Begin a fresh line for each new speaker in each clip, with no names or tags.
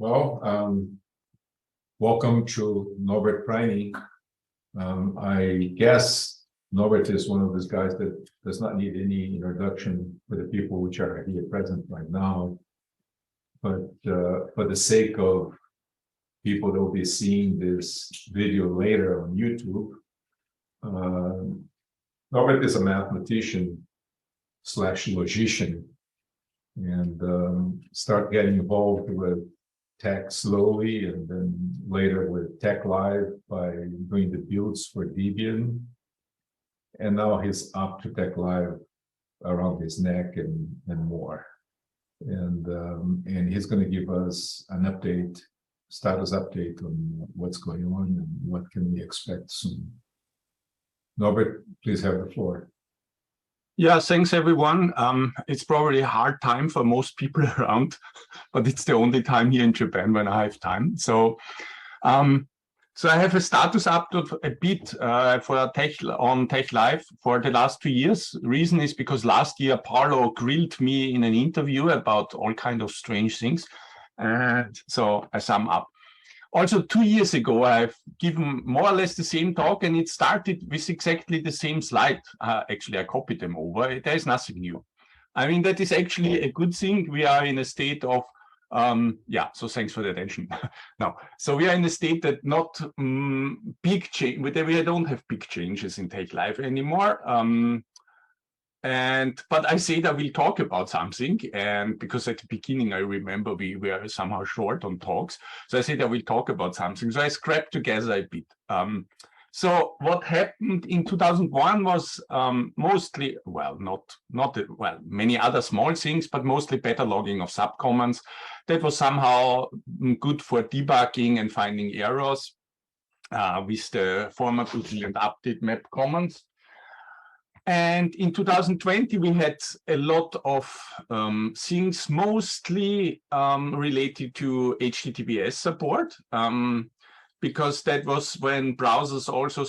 Welcome to Norbert Preining. I guess Norbert is one of those guys that does not need any introduction for the people which are here present right now. But for the sake of people that will be seeing this video later on YouTube, Norbert is a mathematician / logician, and start getting involved with tech slowly, and then later with TeXLive by doing the builds for Debian. And now he's up to TeXLive around his neck and more. And he's going to give us an update, status update on what's going on and what can we expect soon. Norbert, please have the floor.
Yeah, thanks everyone. It's probably a hard time for most people around, but it's the only time here in Japan when I have time. So I have a status update a bit on TeXLive for the last 2 years. Reason is because last year Paolo grilled me in an interview about all kind of strange things. And so I sum up. Also, 2 years ago, I've given more or less the same talk, and it started with exactly the same slide. Actually, I copied them over. There is nothing new. I mean, that is actually a good thing. We are in a state of, so thanks for the attention. No, so we are in a state that not big change, we don't have big changes in TeXLive anymore. But I said I will talk about something, and because at the beginning I remember we were somehow short on talks, so I said I will talk about something. So I scrapped together a bit. So what happened in 2001 was mostly, many other small things, but mostly better logging of subcommands. That was somehow good for debugging and finding errors with the format util and update map commands. And in 2020, we had a lot of things mostly related to HTTPS support, because that was when browsers also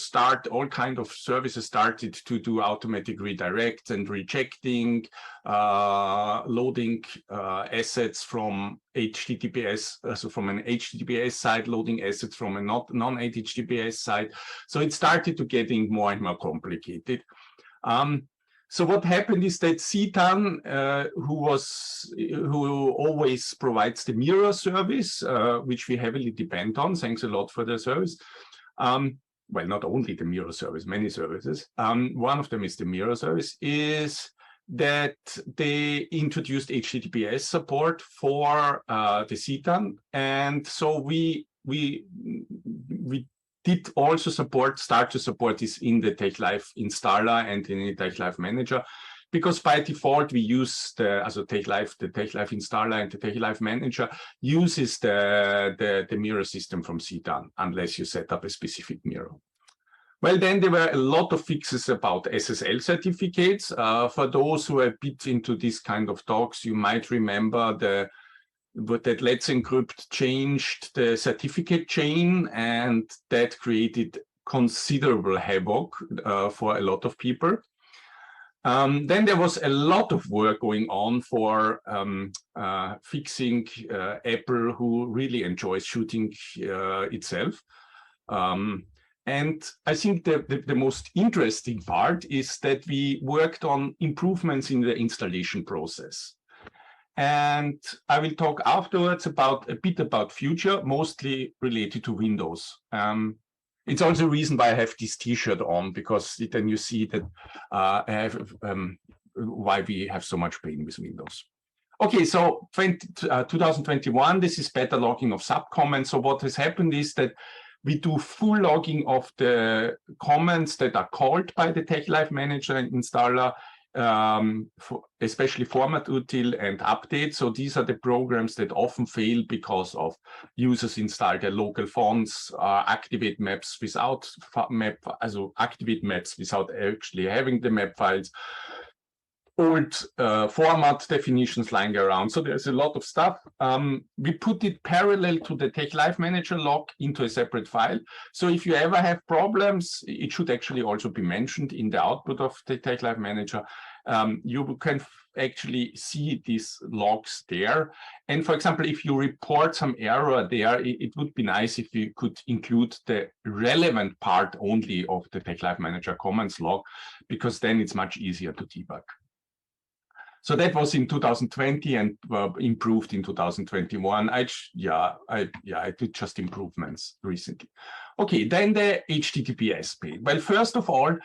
all kind of services started to do automatic redirects and rejecting, loading assets from HTTPS, so from an HTTPS side, loading assets from a non-HTTPS side. So it started to getting more and more complicated. So what happened is that CTAN, who always provides the mirror service, which we heavily depend on, thanks a lot for the service. Well, not only the mirror service, many services. One of them is the mirror service, is that they introduced HTTPS support for the CTAN, and so we did also start to support this in the TeXLive installer and in the TeXLive manager, because by default we use the TeXLive installer, and the TeXLive manager uses the mirror system from CTAN unless you set up a specific mirror. Well, then there were a lot of fixes about SSL certificates. For those who are a bit into this kind of talks, you might remember that Let's Encrypt changed the certificate chain, and that created considerable havoc for a lot of people. Then there was a lot of work going on for fixing Apple, who really enjoys shooting itself. And I think the most interesting part is that we worked on improvements in the installation process. And I will talk afterwards a bit about future, mostly related to Windows. It's also a reason why I have this T-shirt on, because then you see that I have why we have so much pain with Windows. Okay, so 2021, this is better logging of subcommands. So what has happened is that we do full logging of the comments that are called by the TeXLive manager and installer, especially format util and update. So these are the programs that often fail because of users install their local fonts, activate maps without activate maps without actually having the map files, old format definitions lying around. So there's a lot of stuff. We put it parallel to the TeXLive manager log into a separate file. So if you ever have problems, it should actually also be mentioned in the output of the TeXLive manager. you can actually see these logs there. And for example, if you report some error there, it would be nice if you could include the relevant part only of the TeXLive Manager comments log, because then it's much easier to debug. So that was in 2020 and improved in 2021. I did just improvements recently. Okay, then the HTTPS page. Well, first of all,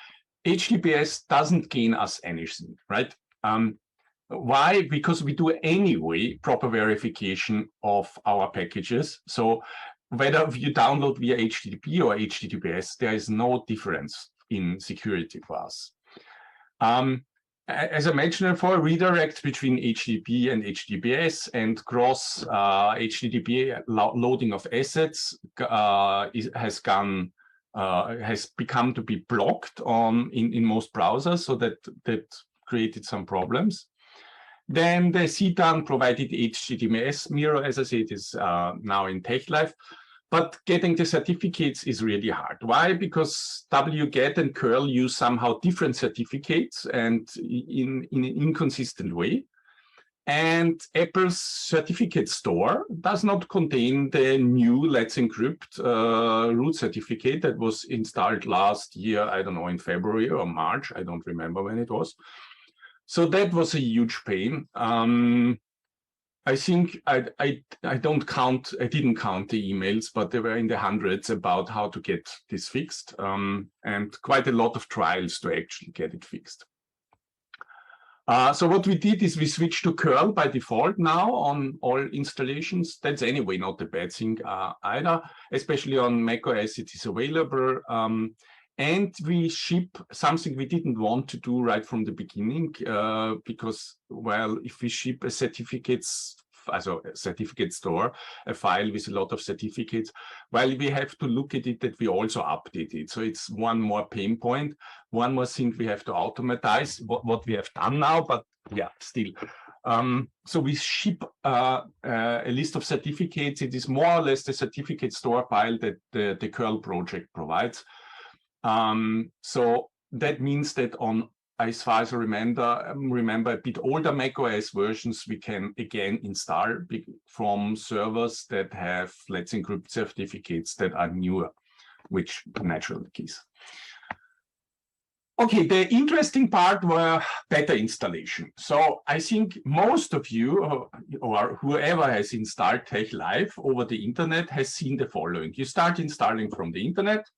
HTTPS doesn't gain us anything, right? Why? Because we do anyway proper verification of our packages. So whether you download via HTTP or HTTPS, there is no difference in security for us. As I mentioned before, redirects between HTTP and HTTPS and cross HTTP loading of assets has become to be blocked in most browsers, so that created some problems. Then the CDAN provided HTTPS mirror, as I said, is now in TeXLive. But getting the certificates is really hard. Why? Because wget and curl use somehow different certificates and in an inconsistent way. And Apple's certificate store does not contain the new Let's Encrypt root certificate that was installed last year, I don't know, in February or March, I don't remember when it was. So that was a huge pain. I think I didn't count the emails, but they were in the hundreds about how to get this fixed, and quite a lot of trials to actually get it fixed. So what we did is we switched to curl by default now on all installations. That's anyway not a bad thing either, especially on macOS it is available. And we ship something we didn't want to do right from the beginning, because, well, if we ship a certificate store, a file with a lot of certificates, well, we have to look at it that we also update it. So it's one more pain point, one more thing we have to automatize, what we have done now, but yeah, still. So we ship a list of certificates. It is more or less the certificate store file that the curl project provides. So that means that on, as far as I remember a bit older macOS versions, we can again install from servers that have Let's Encrypt certificates that are newer, which naturally is. Okay, the interesting part were beta installation. So I think most of you or whoever has installed TeXLive over the internet has seen the following. You start installing from the internet.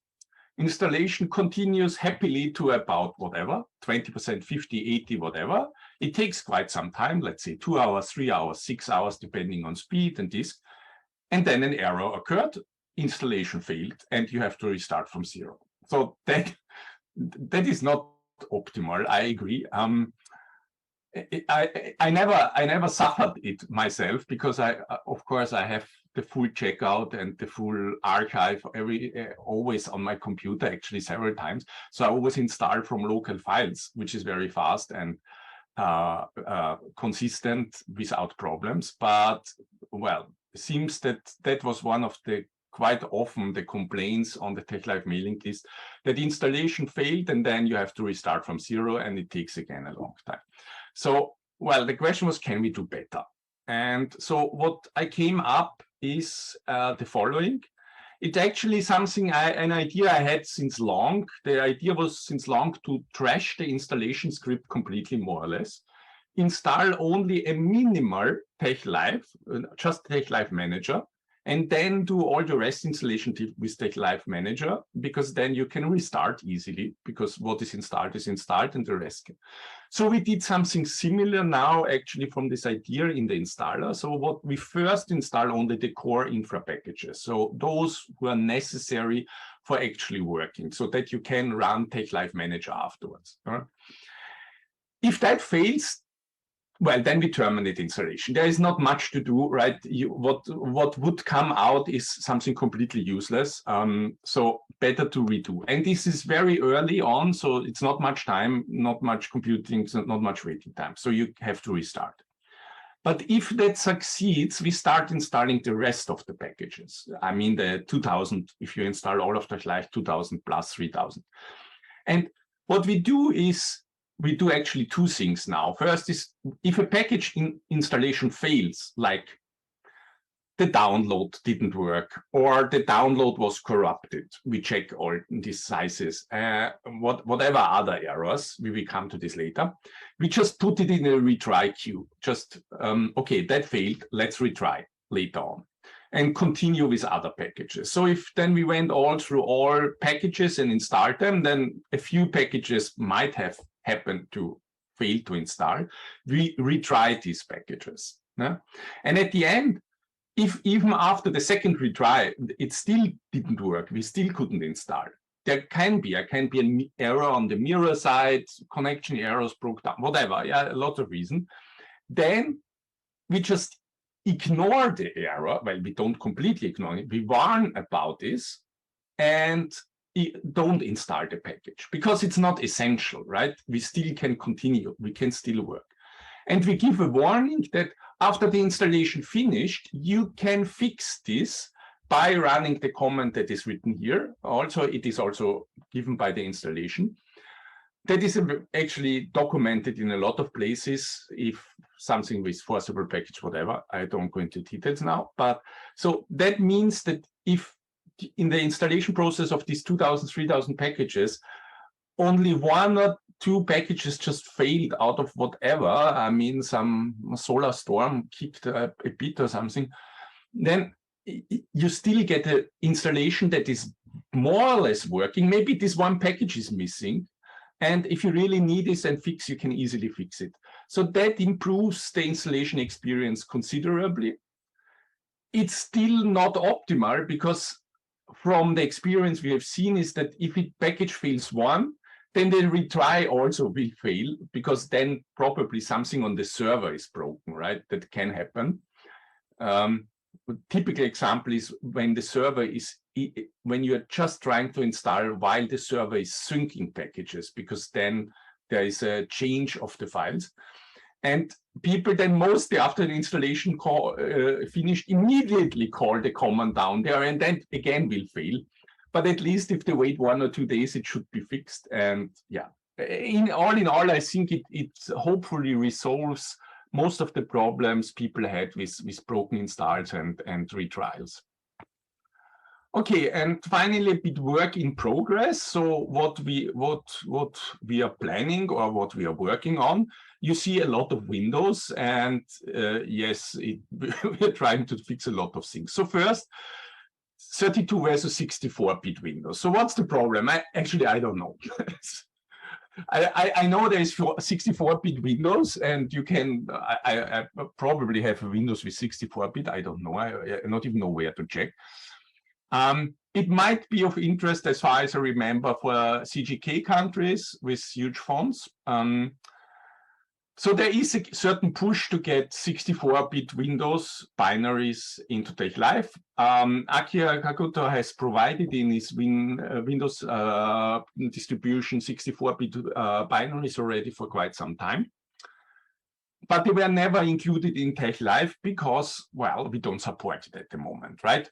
Installation continues happily to about whatever, 20%, 50, 80, whatever. It takes quite some time, let's say 2 hours, 3 hours, 6 hours, depending on speed and disk. And then an error occurred, installation failed, and you have to restart from zero. So that is not optimal, I agree. I never suffered it myself because of course I have the full checkout and the full archive always on my computer, actually several times. So I always install from local files, which is very fast and consistent without problems. But well, it seems that was one of the quite often the complaints on the TeXLive mailing list, that installation failed and then you have to restart from zero and it takes again a long time. So, well, the question was, can we do better? And so what I came up is the following. It's actually something, an idea I had since long. The idea was since long to trash the installation script completely, more or less. Install only a minimal TeXLive, just TeXLive Manager, and then do all the rest installation with TeXLive Manager, because then you can restart easily, because what is installed and the rest can. So we did something similar now, actually, from this idea in the installer. So what we first install only the core infra packages. So those who are necessary for actually working, so that you can run TeXLive Manager afterwards. If that fails, well, then we terminate installation. There is not much to do, right? What would come out is something completely useless. So better to redo. And this is very early on, so it's not much time, not much computing, not much waiting time. So you have to restart. But if that succeeds, we start installing the rest of the packages. I mean, the 2000, if you install all of TeXLive, 2000 plus 3000. And what we do is, we do actually two things now. First is if a package installation fails, like the download didn't work or the download was corrupted, we check all these sizes, whatever other errors, we will come to this later. We just put it in a retry queue. Just, okay, that failed, let's retry later on and continue with other packages. So if then we went all through all packages and installed them, then a few packages might have happened to fail to install. We retry these packages. Yeah? And at the end, if even after the second retry, it still didn't work, we still couldn't install. There can be an error on the mirror side, connection errors broke down, whatever, yeah, a lot of reasons. Then we just ignore the error. Well, we don't completely ignore it. We warn about this and don't install the package because it's not essential, right? We still can continue. We can still work. And we give a warning that after the installation finished, you can fix this by running the command that is written here. Also, it is also given by the installation. That is actually documented in a lot of places. If something with forcible package, whatever, I don't go into details now. But so that means that if in the installation process of these 2,000, 3,000 packages, only one or two packages just failed out of whatever, I mean, some solar storm kicked a bit or something, then you still get an installation that is more or less working. Maybe this one package is missing. And if you really need this and fix, you can easily fix it. So that improves the installation experience considerably. It's still not optimal because from the experience we have seen is that if a package fails one, then the retry also will fail because then probably something on the server is broken, right? That can happen. A typical example is when the server is, when you're just trying to install while the server is syncing packages, because then there is a change of the files. And people then mostly after the installation finished immediately call the command down there and then again will fail. But at least if they wait 1 or 2 days, it should be fixed. And yeah, in all, I think it hopefully resolves most of the problems people had with broken installs and retrials. Okay, and finally, a bit work in progress. So what we are planning or what we are working on, you see a lot of windows, and yes, we're trying to fix a lot of things. So first, 32 versus 64-bit Windows. So what's the problem? I don't know. I know there is 64-bit Windows, and you can. I probably have a Windows with 64-bit. I don't know. I not even know where to check. It might be of interest, as far as I remember, for CGK countries with huge fonts. So there is a certain push to get 64-bit Windows binaries into TeXLive. Akira Kakuto has provided in his Windows distribution 64-bit binaries already for quite some time. But they were never included in TeXLive because, well, we don't support it at the moment, right?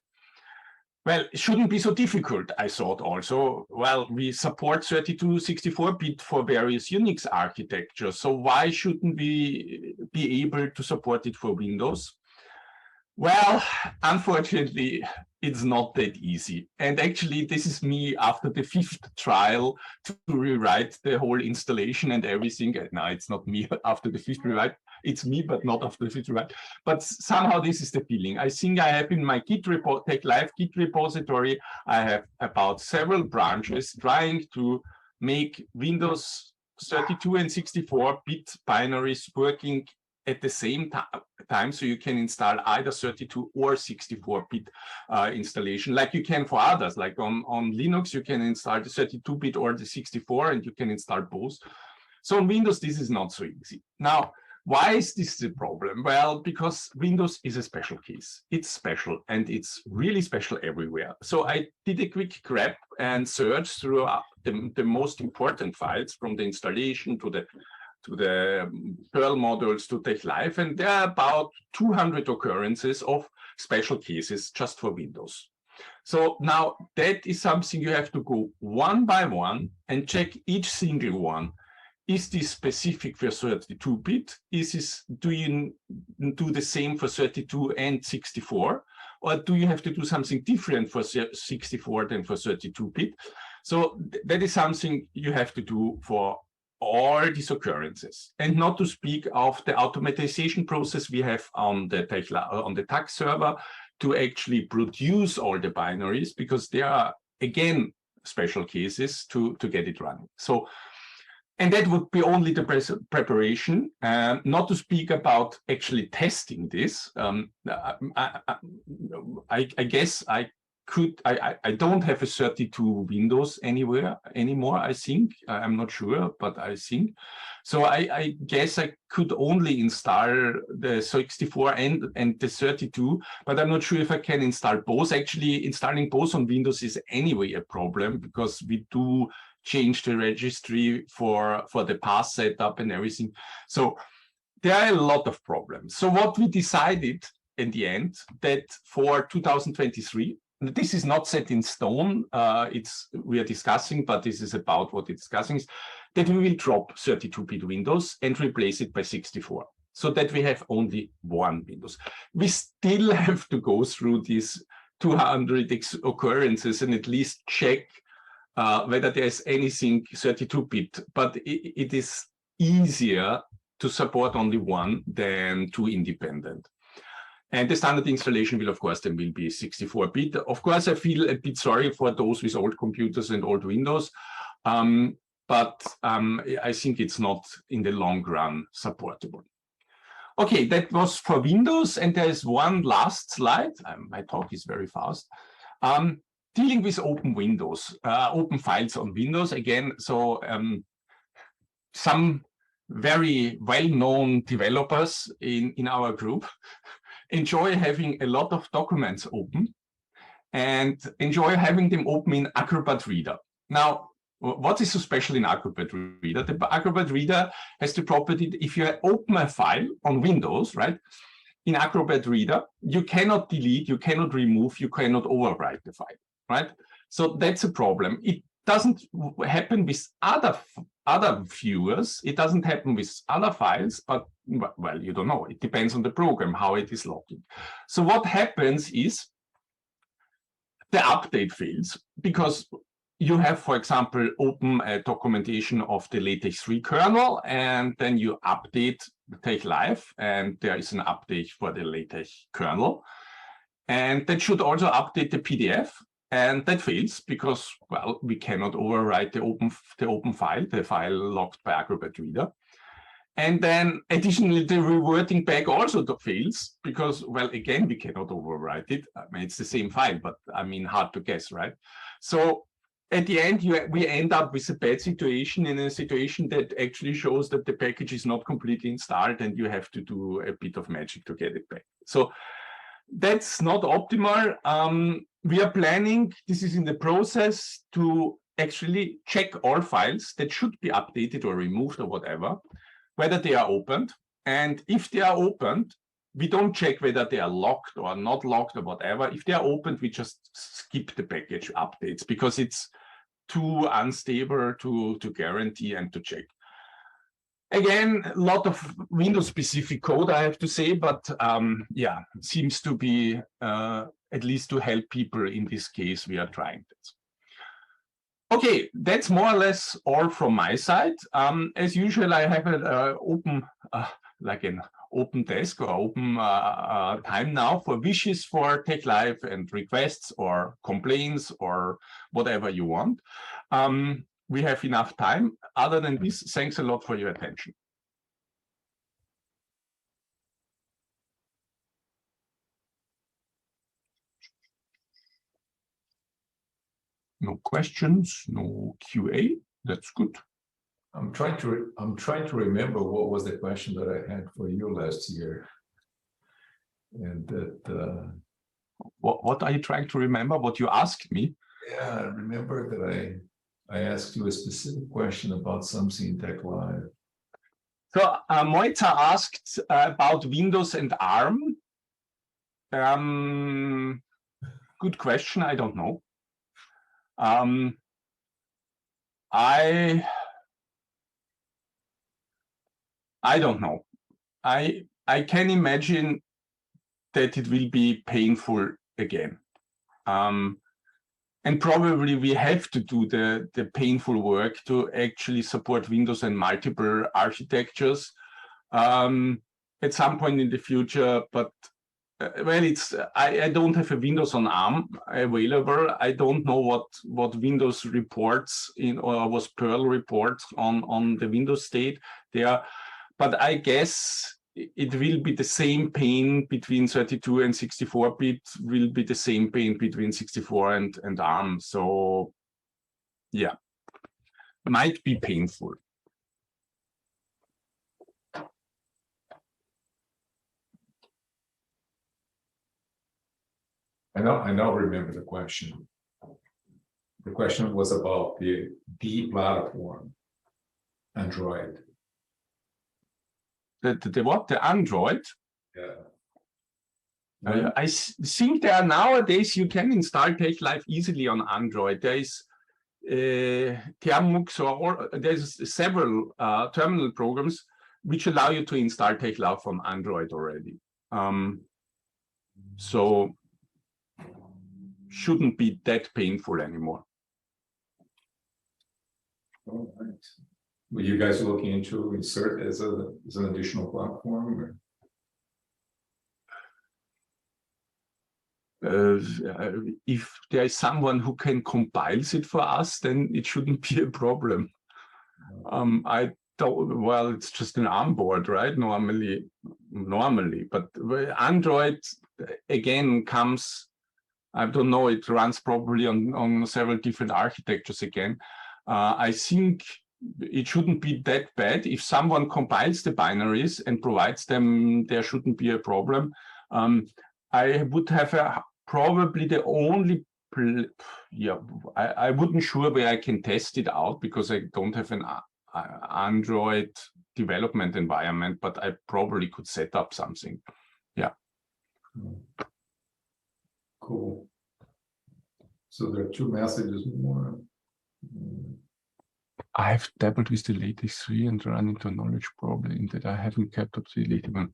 Well, it shouldn't be so difficult, I thought also. Well, we support 32, 64-bit for various Unix architectures, so why shouldn't we be able to support it for Windows? Well, unfortunately, it's not that easy. And actually, this is me after the 5th trial to rewrite the whole installation and everything. No, it's not me after the 5th rewrite. It's me, but not after the 5th rewrite. But somehow this is the feeling. I think I have in my TeXLive Git repository, I have about several branches trying to make Windows 32 and 64-bit binaries working at the same time, so you can install either 32 or 64-bit installation, like you can for others. Like on Linux, you can install the 32-bit or the 64, and you can install both. So on Windows, this is not so easy. Now, why is this the problem? Well, because Windows is a special case. It's special, and it's really special everywhere. So I did a quick grab and search through the most important files from the installation to the Perl modules to TeXLive, and there are about 200 occurrences of special cases just for Windows. So now that is something you have to go one by one and check each single one. is this specific for 32-bit? Do you do the same for 32 and 64? Or do you have to do something different for 64 than for 32-bit? So that is something you have to do for all these occurrences, and not to speak of the automatization process we have on the TUG server to actually produce all the binaries, because there are, again, special cases to get it running. So, and that would be only the preparation, not to speak about actually testing this. I guess I don't have a 32 Windows anywhere anymore, I think. I'm not sure, but I think. So I guess I could only install the 64 and the 32, but I'm not sure if I can install both. Actually, installing both on Windows is anyway a problem, because we do change the registry for the path setup and everything. So there are a lot of problems. So what we decided in the end, that for 2023, this is not set in stone, we are discussing, but this is about what it's discussing, is that we will drop 32-bit Windows and replace it by 64, so that we have only one Windows. We still have to go through these 200 occurrences and at least check whether there's anything 32-bit, but it is easier to support only one than two independent. And the standard installation will, of course, then will be 64-bit. Of course, I feel a bit sorry for those with old computers and old Windows, but I think it's not in the long run supportable. Okay, that was for Windows, and there is one last slide. My talk is very fast. Dealing with open Windows, open files on Windows again. So some very well-known developers in our group enjoy having a lot of documents open and enjoy having them open in Acrobat Reader. Now, what is so special in Acrobat Reader? The Acrobat Reader has the property that if you open a file on Windows, right, in Acrobat Reader, you cannot delete, you cannot remove, you cannot overwrite the file, right? So that's a problem. It doesn't happen with other viewers. It doesn't happen with other files, but, well, you don't know. It depends on the program, how it is logging. So what happens is the update fails because you have, for example, open a documentation of the LaTeX 3 kernel, and then you update the TeXLive, and there is an update for the LaTeX kernel. And that should also update the PDF, and that fails because, well, we cannot overwrite the open file, the file logged by Acrobat Reader. And then additionally, the reverting back also fails because, well, again, we cannot overwrite it. I mean, it's the same file, but I mean, hard to guess, right? So at the end, we end up with a bad situation, in a situation that actually shows that the package is not completely installed and you have to do a bit of magic to get it back. So that's not optimal. We are planning, this is in the process, to actually check all files that should be updated or removed or whatever, whether they are opened. And if they are opened, we don't check whether they are locked or not locked or whatever. If they are opened, we just skip the package updates because it's too unstable to guarantee and to check. Again, a lot of Windows-specific code, I have to say, but yeah, seems to be, at least to help people in this case, we are trying this. Okay, that's more or less all from my side. As usual, I have an open, like an open desk or open time now for wishes for TeXLive and requests or complaints or whatever you want. We have enough time. Other than this, thanks a lot for your attention. No questions, no QA. That's good.
I'm trying to remember what was the question that I had for you last year. And that
what are you trying to remember? What you asked me?
Yeah, I remember that I asked you a specific question about something in TeXLive.
So Moita asked about Windows and ARM. Good question. I don't know. I, I don't know. I can imagine that it will be painful again. And probably we have to do the painful work to actually support Windows and multiple architectures at some point in the future. But well, I don't have a Windows on ARM available. I don't know what Windows reports or was Perl reports on the Windows state there. But I guess it will be the same pain between 32 and 64-bit, will be the same pain between 64 and ARM. So yeah, might be painful.
I now remember the question. The question was about the platform, Android.
The what? The Android?
Yeah.
I think there are nowadays you can install TeXLive easily on Android. There is Termux, or there's several terminal programs which allow you to install TeXLive on Android already. So shouldn't be that painful anymore.
All right. Were you guys looking into insert as an additional platform?
If there is someone who can compile it for us, then it shouldn't be a problem. I don't. Well, it's just an ARM board, right? Normally, but Android again comes. I don't know. It runs probably on several different architectures again. I think it shouldn't be that bad. If someone compiles the binaries and provides them, there shouldn't be a problem. I would have probably the only, I wouldn't sure where I can test it out because I don't have an Android development environment, but I probably could set up something. Yeah.
Cool. So there are two messages more.
I have dabbled with the latest 3 and run into a knowledge problem in that I haven't kept up the latest one.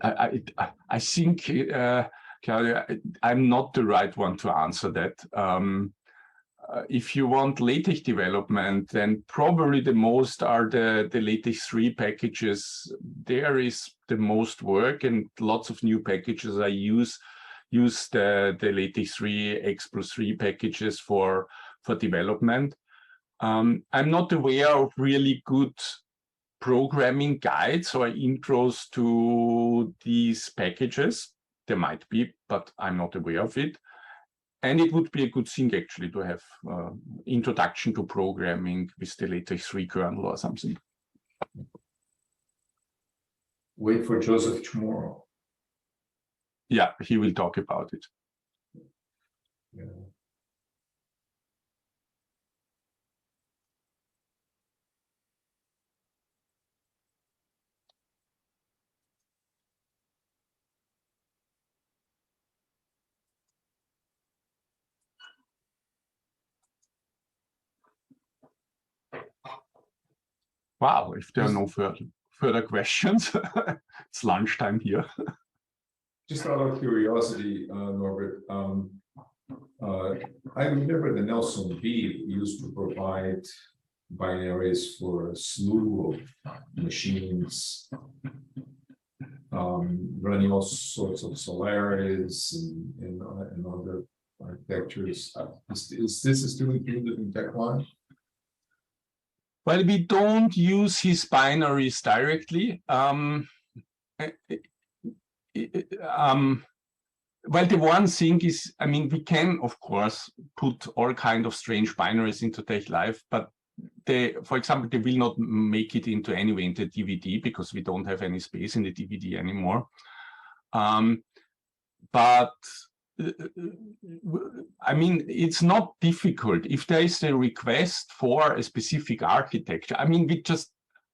I think, Claudia, I'm not the right one to answer that. If you want LaTeX development, then probably the most are the LaTeX 3 packages. There is the most work and lots of new packages. I use the LaTeX 3 X+3 packages for development. I'm not aware of really good programming guides or intros to these packages. There might be, but I'm not aware of it. And it would be a good thing actually to have introduction to programming with the LaTeX 3 kernel or something.
Wait for Joseph tomorrow.
Yeah, he will talk about it.
Yeah.
Wow, if there are no further questions, it's lunchtime here.
Just out of curiosity, Norbert, I remember the Nelson B used to provide binaries for a slew of machines, running all sorts of Solaris and other architectures. Is this still included in TeXLive?
Well, we don't use his binaries directly. Well, the one thing is, I mean, we can, of course, put all kinds of strange binaries into TeXLive, but for example, they will not make it into anyway into DVD because we don't have any space in the DVD anymore. But I mean, it's not difficult if there is a request for a specific architecture. I mean,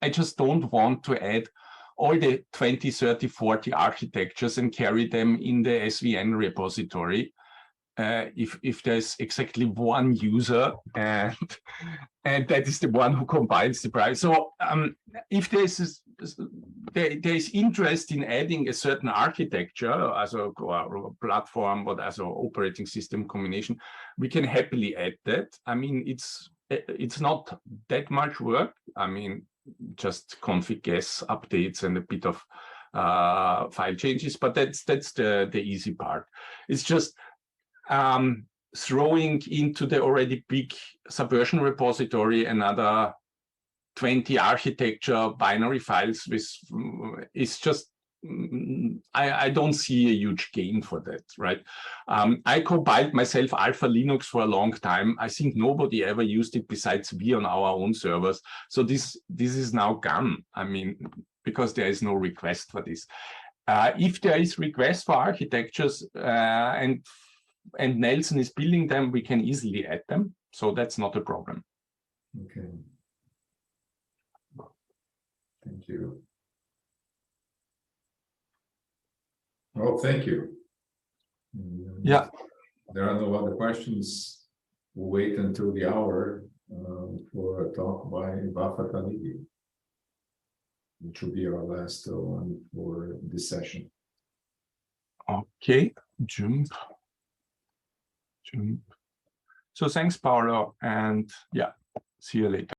I just don't want to add all the 20, 30, 40 architectures and carry them in the SVN repository. if there's exactly one user and that is the one who compiles the price. So if there's interest in adding a certain architecture as a platform or as an operating system combination, we can happily add that. I mean, it's not that much work. I mean, just config s updates and a bit of file changes, but that's the easy part. It's just throwing into the already big Subversion repository another 20 architecture binary files with is just I don't see a huge gain for that, right? I compiled myself Alpha Linux for a long time. I think nobody ever used it besides we on our own servers. So this is now gone. I mean, because there is no request for this. If there is request for architectures and Nelson is building them, we can easily add them. So that's not a problem.
Okay. Thank you. Well, thank you.
Yeah.
There are no other questions. We'll wait until the hour for a talk by Vafa Taligi, which will be our last one for this session.
Okay, jump. So thanks, Paolo, and yeah, see you later.